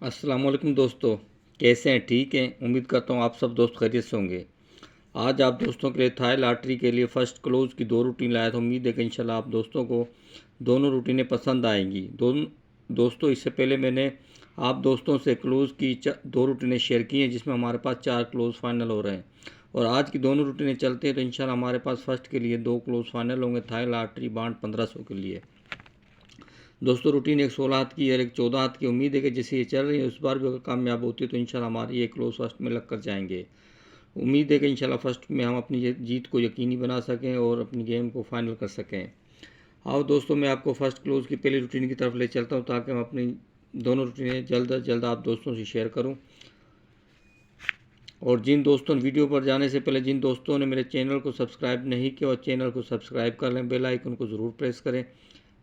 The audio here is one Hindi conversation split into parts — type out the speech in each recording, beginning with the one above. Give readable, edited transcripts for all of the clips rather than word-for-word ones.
अस्सलाम वालेकुम दोस्तों, कैसे हैं? ठीक हैं। उम्मीद करता हूँ आप सब दोस्त खैरियत से होंगे। आज आप दोस्तों के लिए थाई लॉटरी के लिए फ़र्स्ट क्लोज की 2 रूटीन लाया था। उम्मीद है कि इंशाल्लाह आप दोस्तों को दोनों रूटीनें पसंद आएंगी। दोस्तों, इससे पहले मैंने आप दोस्तों से क्लोज की 2 रूटीनें शेयर की हैं, जिसमें हमारे पास 4 क्लोज फाइनल हो रहे हैं। और आज की दोनों रूटीनें चलते हैं तो इंशाल्लाह हमारे पास फ़र्स्ट के लिए 2 क्लोज फाइनल होंगे थाई लॉटरी बॉन्ड 1500 के लिए। दोस्तों, रूटीन एक 16 हाथ की और एक 14 हाथ की। उम्मीद है कि जैसे ये चल रही है उस बार भी अगर कामयाब होती है तो इंशाल्लाह हमारी ये क्लोज फर्स्ट में लग कर जाएंगे। उम्मीद है कि इंशाल्लाह फर्स्ट में हम अपनी जीत को यकीनी बना सकें और अपनी गेम को फाइनल कर सकें। आओ दोस्तों, मैं आपको फर्स्ट क्लोज की पहली रूटीन की तरफ ले चलता हूँ ताकि मैं अपनी दोनों रूटीनें जल्द अज जल्द आप दोस्तों से शेयर करूँ। और जिन दोस्तों ने वीडियो पर जाने से पहले जिन दोस्तों ने मेरे चैनल को सब्सक्राइब नहीं किया, और चैनल को सब्सक्राइब कर लें, बेल आइकन को ज़रूर प्रेस करें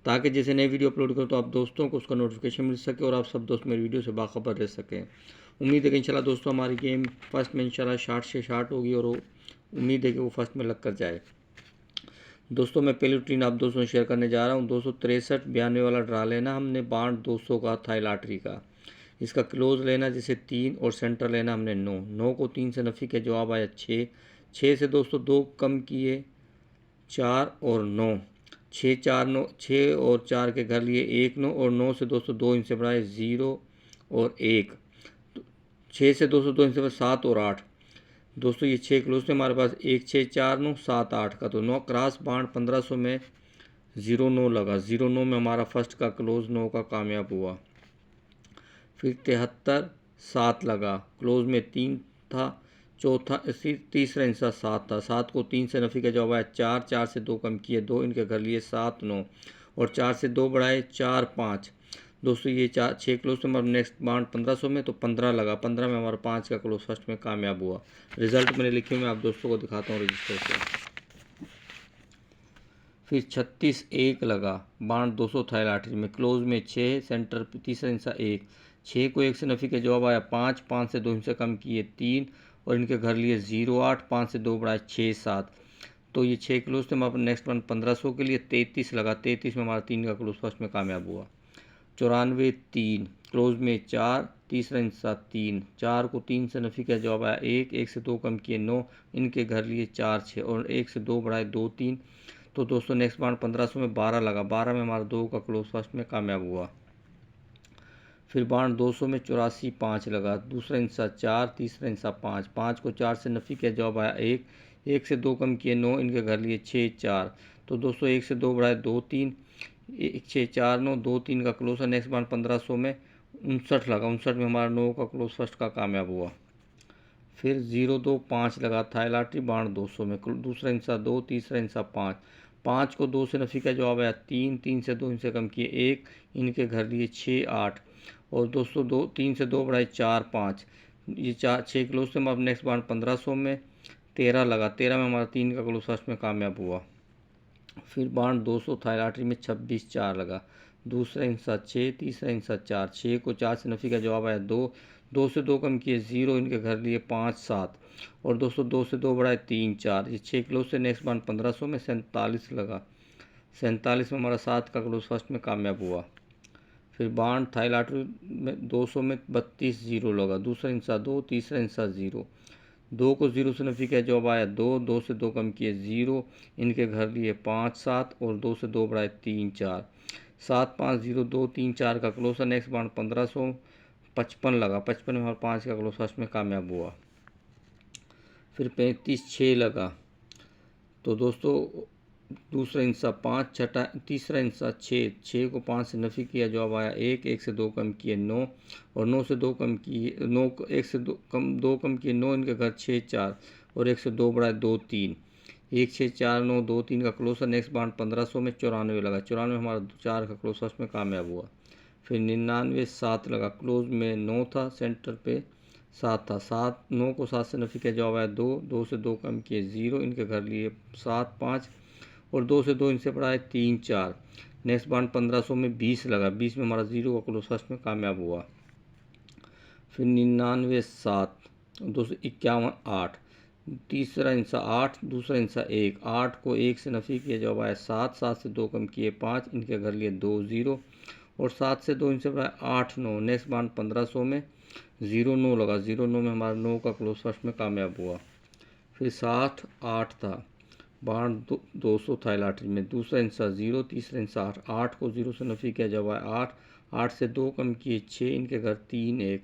ताकि जैसे नई वीडियो अपलोड करो तो आप दोस्तों को उसका नोटिफिकेशन मिल सके और आप सब दोस्त मेरी वीडियो से बाखबर रह सकें। उम्मीद है कि इंशाल्लाह दोस्तों हमारी गेम फर्स्ट में इंशाल्लाह शार्ट से शार्ट होगी और उम्मीद है कि वो फर्स्ट में लग कर जाए। दोस्तों, मैं पहली रूटीन आप दोस्तों से शेयर करने जा रहा हूँ। 263 92 वाला ड्रा लेना हमने बाढ़ 200 का थाई लॉटरी का। इसका क्लोज लेना जैसे 3 और सेंटर लेना हमने 9। 9 को 3 से नफ़ी के जवाब आया 6। 6 से दोस्तों 2 कम किए 4 और 9। 6 4 9 6 और 4 के घर लिए 1 9 और 9 से दोस्तों 2 इनसे बढ़ाए 0 और 1। 6 से दोस्तों 2 इनसे बढ़ाए 7 और 8। दोस्तों ये 6 क्लोज थे हमारे पास 1 6 4 9 7 8 का। तो 9 क्रॉस बाढ़ 1500 में 09 लगा। 09 में हमारा फर्स्ट का क्लोज 9 का कामयाब हुआ। फिर 73 7 लगा, क्लोज में 3 था। चौथा तीसरा इंसा 7 था। 7 को 3 से नफ़ी का जवाब आया 4। 4 से 2 कम किए 2, इनके घर लिए 7 9 और 4 से 2 बढ़ाए 4 5। दोस्तों ये 6 क्लोज में हमारा नेक्स्ट बाउंड 1500 में तो 15 लगा। 15 में हमारा 5 का क्लोज फर्स्ट में कामयाब हुआ। रिजल्ट मैंने लिखे मैं आप दोस्तों को दिखाता हूँ रजिस्टर से। फिर 36 1 लगा, बाढ़ 200 था लॉटरी में। क्लोज में 6, सेंटर तीसरा इंसा 1। 6 को 1 से नफ़ी के जवाब आया 5। 5 से 2 इनसे कम किए 3 और इनके घर लिए 0 8। 5 से 2 बढ़ाए 6 7। तो ये 6 क्लोज थे। हमारा नेक्स्ट वन 1500 के लिए 33 लगा। 33 में हमारा 3 का क्लोज फर्स्ट में कामयाब हुआ। 94 3, क्लोज में 4, तीसरा इंसा 3। 4 को 3 से नफ़ी का जवाब आया 1। 1 से 2 कम किए 9, इनके घर लिए 4 6 और 1 से 2 बढ़ाए 2 3। तो दोस्तों नेक्स्ट बाउंड 1500 में 12 लगा। 12 में हमारा 2 का क्लोज फर्स्ट में कामयाब हुआ। फिर बाउंड 200 में 84 5 लगा। दूसरा इंसा 4, तीसरा इंसा 5। 5 को 4 से नफ़ी का जवाब आया 1। 1 से 2 कम किए 9, इनके घर लिए 6 4। तो दोस्तों 1 से 2 बढ़ाए 2 3। 1 6 4 9 2 3 का क्लोज है। नेक्स्ट बाउंड 1500 में 59 लगा। 59 में हमारा 9 का क्लोज फर्स्ट का कामयाब हुआ। फिर 0 2 5 लगा थाई लॉटरी बाढ़ 200 में। दूसरा इंसा 2, तीसरा इंसा 5। 5 को 2 से नफ़ी का जवाब आया 3। 3 से 2 इनसे कम किए 1, इनके घर लिए 6 8 और दोस्तों 3 से 2 बढ़ाए 4 5। ये 6 क्लोज से हमारा नेक्स्ट बाउंड 1500 में 13 लगा। 13 में हमारा 3 का क्लोज फर्स्ट में कामयाब हुआ। फिर बाउंड 200 थाई लॉटरी में 26 4 लगा। दूसरा इंसा 6, तीसरा इंसा 4। 6 को 4 से नफ़ी का जवाब आया 2। 2 से 2 कम किए 0, इनके घर लिए 5 7 और दोस्तों 2 से 2 बढ़ाए 3 4। ये 6 क्लोज से नेक्स्ट बाउंड 1500 में 47 लगा। 47 में हमारा 7 का क्लोज फर्स्ट में कामयाब हुआ। फिर बाउंड थाई लॉटरी में 200 में 32 0 लगा। दूसरा इंसा 2, तीसरा इंसा 0। 2 को 0 से नफ़ी का जवाब आया 2। 2 से 2 कम किए 0, इनके घर लिए 5 7 और 2 से 2 बढ़ाए 3 4। 7 5 0 2 3 4 का क्लोज है। नेक्स्ट बाउंड 1500 55 लगा। 55 में हमारा 5 का क्लोज फर्स्ट में कामयाब हुआ। फिर 35 6 लगा। तो दोस्तों दूसरा इंसा 5, छठा तीसरा इंसा 6। 6 को 5 से नफ़ी किया जवाब आया 1। 1 से 2 कम किए 9 और 9 से 2 कम किए 9 1 से 2 कम किए 9, इनके घर 6 4 और 1 से 2 बढ़ाए 2 3। 1 6 4 9 2 3 का क्लोज है। नेक्स्ट बाउंड 1500 में 94 लगा। 94 हमारा 4 का क्लोज फर्स्ट में कामयाब हुआ। फिर 99 7 लगा। क्लोज में 9 था, सेंटर पे 7 था। 7 9 को 7 से नफ़ी का जवाब आया 2। 2 से 2 कम किए 0, इनके घर लिए 7 5 और 2 से 2 इनसे बढ़ाए 3 4। नेक्स्ट बाउंड 1500 में 20 लगा। 20 में हमारा 0 का क्लोज फर्स्ट में कामयाब हुआ। फिर 99 7 251 8। तीसरा इंसा 8, दूसरा इंसा 1। 8 को 1 से नफ़ी किया जवाब आया 7। 7 से 2 कम किए 5, इनके घर लिए 2 0 और 7 से 2 इनसे बड़ा 8 9। नेक्स्ट बाउंड 1500 में 0 9 लगा, 0 9 में हमारा 9 का क्लोज फर्स्ट में कामयाब हुआ। फिर 7 8 था, बाउंड 200 था लॉटरी में। दूसरा इंसा 0, तीसरा इंसा 8। 8 को 0 से नफी किया जब आया 8। 8 से 2 कम किए 6, इनके घर 3 1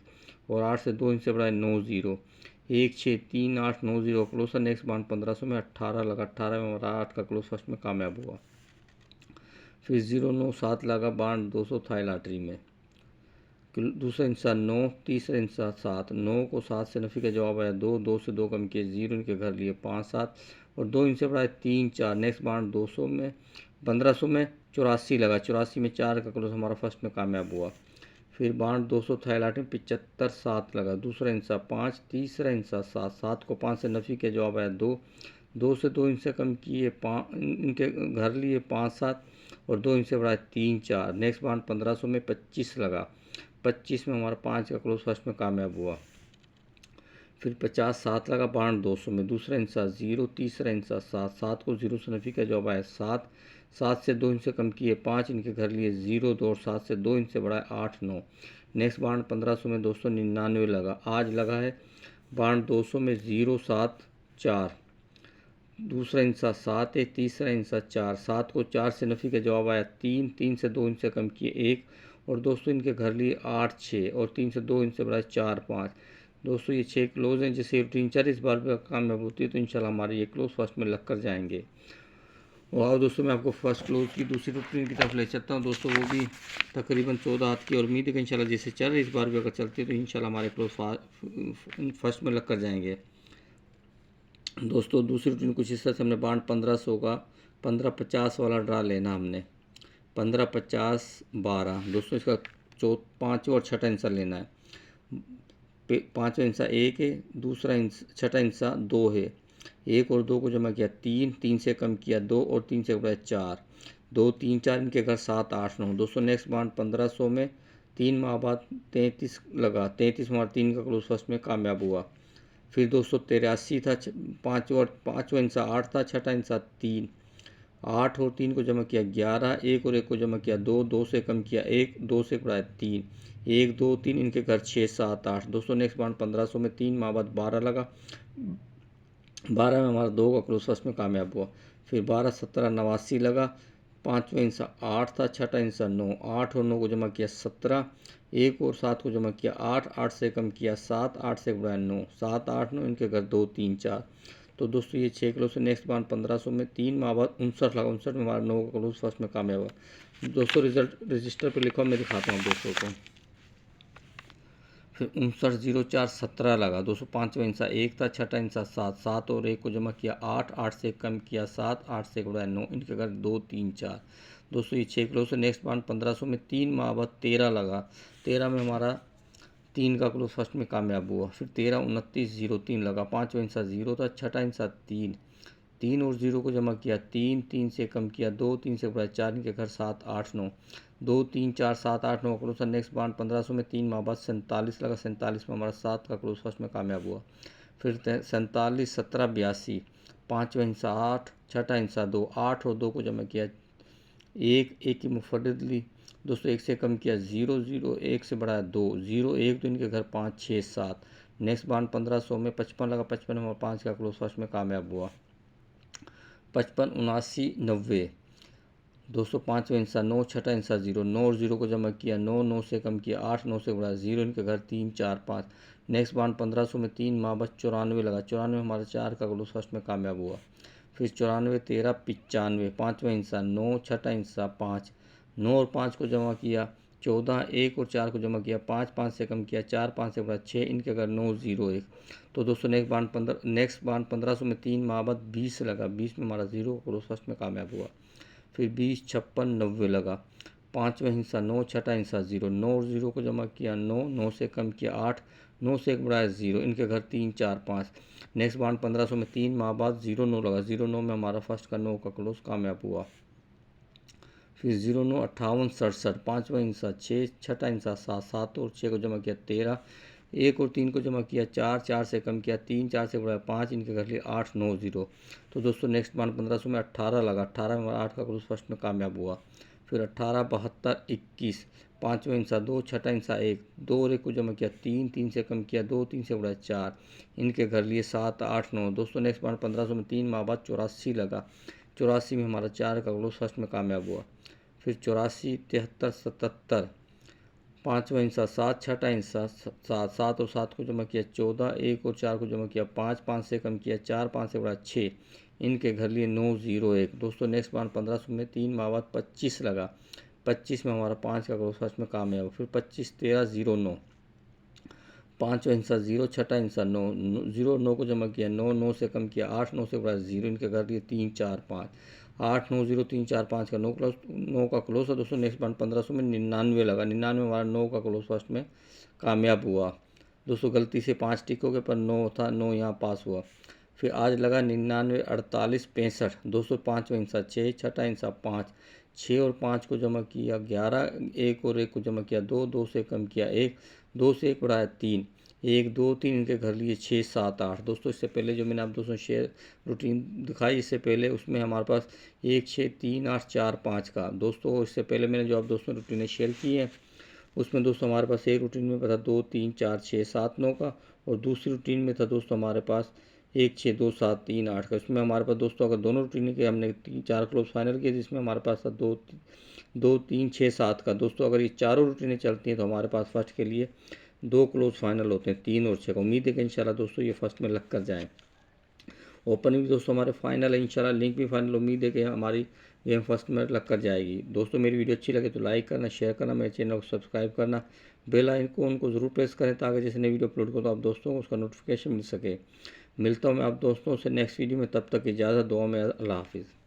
और 8 से 2 इनसे बड़ा 9 0। 1 6 3 8 9 0 क्लोज। नेक्स्ट बाउंड 1500 में 18 लगा, 18 में हमारा 8 का क्लोज फर्स्ट में कामयाब हुआ। फिर 0 9 7 लगा, बाउंड 200 था लॉटरी में। दूसरा इंसा 9, तीसरा इंसा 7। 9 को 7 से नफी का जवाब आया 2, 2 से 2 कम किए 0, इनके घर लिए 5 7 और 2 इनसे बड़ा 3 4। नेक्स्ट बाउंड 200 में 1500 में 84 लगा, 84 में 4 का क्लोज हमारा फर्स्ट में कामयाब हुआ। फिर बाउंड 200 था लाट में 75 7 लगा। दूसरा इंसा 5, तीसरा इंसा 7। 7 को 5 से नफी के जवाब आया 2, 2 से 2 इनसे कम किए 5, इनके घर लिए 5 7 और 2 इनसे बड़ा 3 4। नेक्स्ट बाउंड 1500 में 25 लगा, 25 में हमारा 5 का क्लोज फर्स्ट में कामयाब हुआ। फिर 50 7 लगा, बाउंड 200 में। दूसरा इंसा 0, तीसरा इंसा 7। 7 को 0 से नफी का जवाब आया 7, 7 से 2 इनसे कम किए 5, इनके घर लिए 0 2 और 7 से 2 इनसे बड़ा 8 9। नेक्स्ट बाउंड 1500 में 299 लगा। आज लगा है बाउंड 200 में 0 7 4। दूसरा इंसा 7 है, तीसरा इंसा 4। 7 को 4 से नफी का जवाब आया 3, 3 से 2 इनसे कम किए 1 और दोस्तों इनके घर लिए 8 6 और 3 से 2 इनसे बड़ा 4 5। दोस्तों ये 6 क्लोज हैं। जैसे रूटीन 4 इस बार भी कामयाब होती है तो इंशाल्लाह हमारे ये क्लोज फर्स्ट में लग कर जाएंगे। और आओ दोस्तों मैं आपको फर्स्ट क्लोज की दूसरी रूटीन की तरफ ले चलता हूँ दोस्तों, वो भी तकरीबन 14 हाथ की और उम्मीद है कि इंशाल्लाह जैसे चल रही इस बार भी अगर चलती है तो इंशाल्लाह हमारे क्लोज फर्स्ट में लग कर जाएंगे। दोस्तों दूसरी रूटीन कुछ इस तरह से हमने बाउंड 1500 का 1550 वाला ड्रा लेना हमने 1550 12। दोस्तों इसका 5वां और छठा इंसा लेना है। 5वां इंसा 1 है, दूसरा छठा इंसा 2 है। 1 और 2 को जमा किया 3, 3 से कम किया 2 और 3 से बढ़ाया 4, 2 3 4 इनके घर 7 8 9। दोस्तों नेक्स्ट बाउंड 1500 में 3 माह बाद 33 लगा, 33 मार 3 का क्लोज फर्स्ट में कामयाब हुआ। फिर 283 था, 5वां इंसा 8 था, छठा इंसा 3। 8 और 3 को जमा किया 11, 1 और 1 को जमा किया 2, 2 से कम किया 1, 2 से बढ़ाया 3, 1 2 3 इनके घर 6 7 8। दोस्तों नेक्स्ट बाउंड 1500 में 3 माह बाद 12 लगा, 12 में हमारा 2 का क्लोज फर्स्ट में कामयाब हुआ। फिर 12 17 89 लगा, 5वां इंसा 8 था, छठा इंसा 9। 8 और 9 को जमा किया 17, 1 और 7 को जमा किया 8, 8 से कम किया 7, 8 से बढ़ाया 9, 7 8 9 इनके घर 2 3 4। तो दोस्तों ये 6 किलो से नेक्स्ट बाउंड 1500 में 3 माह बाद 59 लगा, 59 में हमारा 9 का क्लोज फर्स्ट में कामयाब हुआ। दोस्तों रिजल्ट रजिस्टर पर लिखा मैं दिखाता हूँ दोस्तों को। फिर 59 0 4 17 लगा। 205वां इंसा 1 था, छठा इंसा 7। 7 और 1 को जमा किया 8, 8 से कम किया 7, 8 से बढ़ाया 9, इनके घर 2 3 4। दोस्तों ये 6 किलो से नेक्स्ट बाउंड 1500 में 3 माह बाद 13 लगा, 13 में हमारा 3 का क्लोज फर्स्ट में कामयाब हुआ। फिर 13 29 0 3 लगा, 5वां इंसा 0 था, छठा इंसा 3। 3 और 0 को जमा किया 3, 3 से कम किया 2, 3 से बढ़ाया 4, इनके घर 7 8 9, 2 3 4 7 8 9 क्लोज। नेक्स्ट बाउंड 1500 में 3 माह बाद 47 लगा, 47 में हमारा 7 का क्लोज फर्स्ट में कामयाब हुआ। फिर 47 17 82, 5वां इंसा 8, छठा इंसा 2। 8 और 2 को जमा किया 1, 1 की मुफरद ली दोस्तों, 1 से कम किया 0 0, 1 से बढ़ाया 2 0 1, तो इनके घर 5 6 7। नेक्स्ट बाउंड 1500 में 55 लगा, 55 में 5 का क्लोज फर्स्ट में कामयाब हुआ। 55 79 90। दोस्तों 5वां इंसा 9, छठा इंसा 0। 9 और 0 को जमा किया 9, 9 से कम किया 8, 9 से बढ़ाया 0, इनके घर 3 4 5। नेक्स्ट बाउंड 1500 में 3 माह बाद 94 लगा, 94 में हमारा 4 का क्लोज फर्स्ट में कामयाब हुआ। फिर 94 13 95, 5वां इंसा 9, छठा इंसा 5। 9 और 5 को जमा किया 14, 1 और 4 को जमा किया 5, 5 से कम किया 4, 5 से बढ़ा 6, इनके घर 9 0 1। तो दोस्तों नेक्स्ट बाउंड 1500 में 3 माह बाद 20 लगा, 20 में हमारा 0 क्लोज फर्स्ट में कामयाब हुआ। फिर 20 56 90 लगा, 5वां हिस्सा 9, छठा हिस्सा 0। 9 और 0 को जमा किया 9, 9 से कम किया 8, 9 से एक बढ़ाया 0, इनके घर 3 4 5। नेक्स्ट बाउंड 1500 में 3 माह बाद 0 9 लगा, 0 9 में हमारा फर्स्ट का 9 का क्लोज कामयाब हुआ। फिर 0 9 58 67, 5वां हिस्सा 6, छठा हिस्सा 7, 7 और 6 को जमा किया 13, 1 और 3 को जमा किया 4, 4 से कम किया 3, 4 से बढ़ाया 5, इनके घर लिए 8 9 0। तो दोस्तों नेक्स्ट बाउंड 1500 में 18 लगा, 18 में 8 का क्लोज फर्स्ट में कामयाब हुआ। फिर 18 72 21, पाँचवा हिस्सा 2, छठा हिस्सा 1, 2 और 1 को जमा किया 3, 3 से कम किया 2, 3 से बढ़ा 4, इनके घर लिए 7 8 9। दोस्तों नेक्स्ट बार 1500 में 3 माह बाद 84 लगा, 84 में हमारा 4 का क्लोज फर्स्ट में कामयाब हुआ। फिर 84 73 77, पाँचवा हिस्सा 7, छठा हिस्सा 7, 7 और 7 को जमा किया 14, 1 और 4 को जमा किया 5, 5 से कम किया 4, 5 से बढ़ा 6, इनके घर लिए 9 0 1। दोस्तों नेक्स्ट बार 1500 में 3 माह बाद 25 लगा, 25 में हमारा 5 का क्लोज फर्स्ट में कामयाब। फिर 25 13 0 9, पाँचवा हिस्सा 0, छठा हिस्सा 9, 0 9 को जमा किया 9, 9 से कम किया 8, 9 से बढ़ा 0, इनके घर लिए 3 4 5, 8 9 0 3 4 5 का 9 का क्लोज है। दोस्तों नेक्स्ट बार 1500 में 99 लगा, 99 हमारा 9 का क्लोज फर्स्ट में कामयाब हुआ। दोस्तों गलती से 5 टिक हो गए पर 9 था, 9 यहाँ पास हुआ। फिर आज लगा 99 48 65। दोस्तों पाँचवा हिस्सा 6, छठा हिस्सा 5, 6 और 5 को जमा किया 11, 1 और 1 को जमा किया 2, 2 से कम किया 1, 2 से 1 बढ़ाया 3, 1 2 3, इनके घर लिए 6 7 8। दोस्तों इससे पहले जो मैंने आप दोस्तों शेयर रूटीन दिखाई, इससे पहले उसमें हमारे पास 1 6 3 8 4 5 का। दोस्तों इससे पहले मैंने जो आप दोस्तों रूटीनें शेयर की हैं उसमें दोस्तों हमारे पास एक रूटीन में था 2 3 4 6 7 9 का, और दूसरी रूटीन में था दोस्तों हमारे पास 1 6 2 7 3 8 का। इसमें हमारे पास दोस्तों अगर दोनों रूटीन के हमने 3 4 क्लोज फाइनल किए जिसमें हमारे पास था 2 3 6 7 का। दोस्तों अगर ये चारों रूटीनें चलती हैं तो हमारे पास फर्स्ट के लिए 2 क्लोज फाइनल होते हैं, 3 और 6 का। उम्मीद है कि इंशाल्लाह दोस्तों ये फर्स्ट में लग कर जाएँ। ओपन भी दोस्तों हमारे फाइनल है इंशाल्लाह, लिंक भी फाइनल। उम्मीद है कि हमारी गेम फर्स्ट में लग कर जाएगी। दोस्तों मेरी वीडियो अच्छी लगे तो लाइक करना, शेयर करना, मेरे चैनल को सब्सक्राइब करना, बेल आइकन को ज़रूर प्रेस करें ताकि जैसे नई वीडियो अपलोड करो तो आप दोस्तों को उसका नोटिफिकेशन मिल सके। मिलता हूँ मैं आप दोस्तों से नेक्स्ट वीडियो में, तब तक इजाज़त, दुआ में, अल्लाह हाफिज़।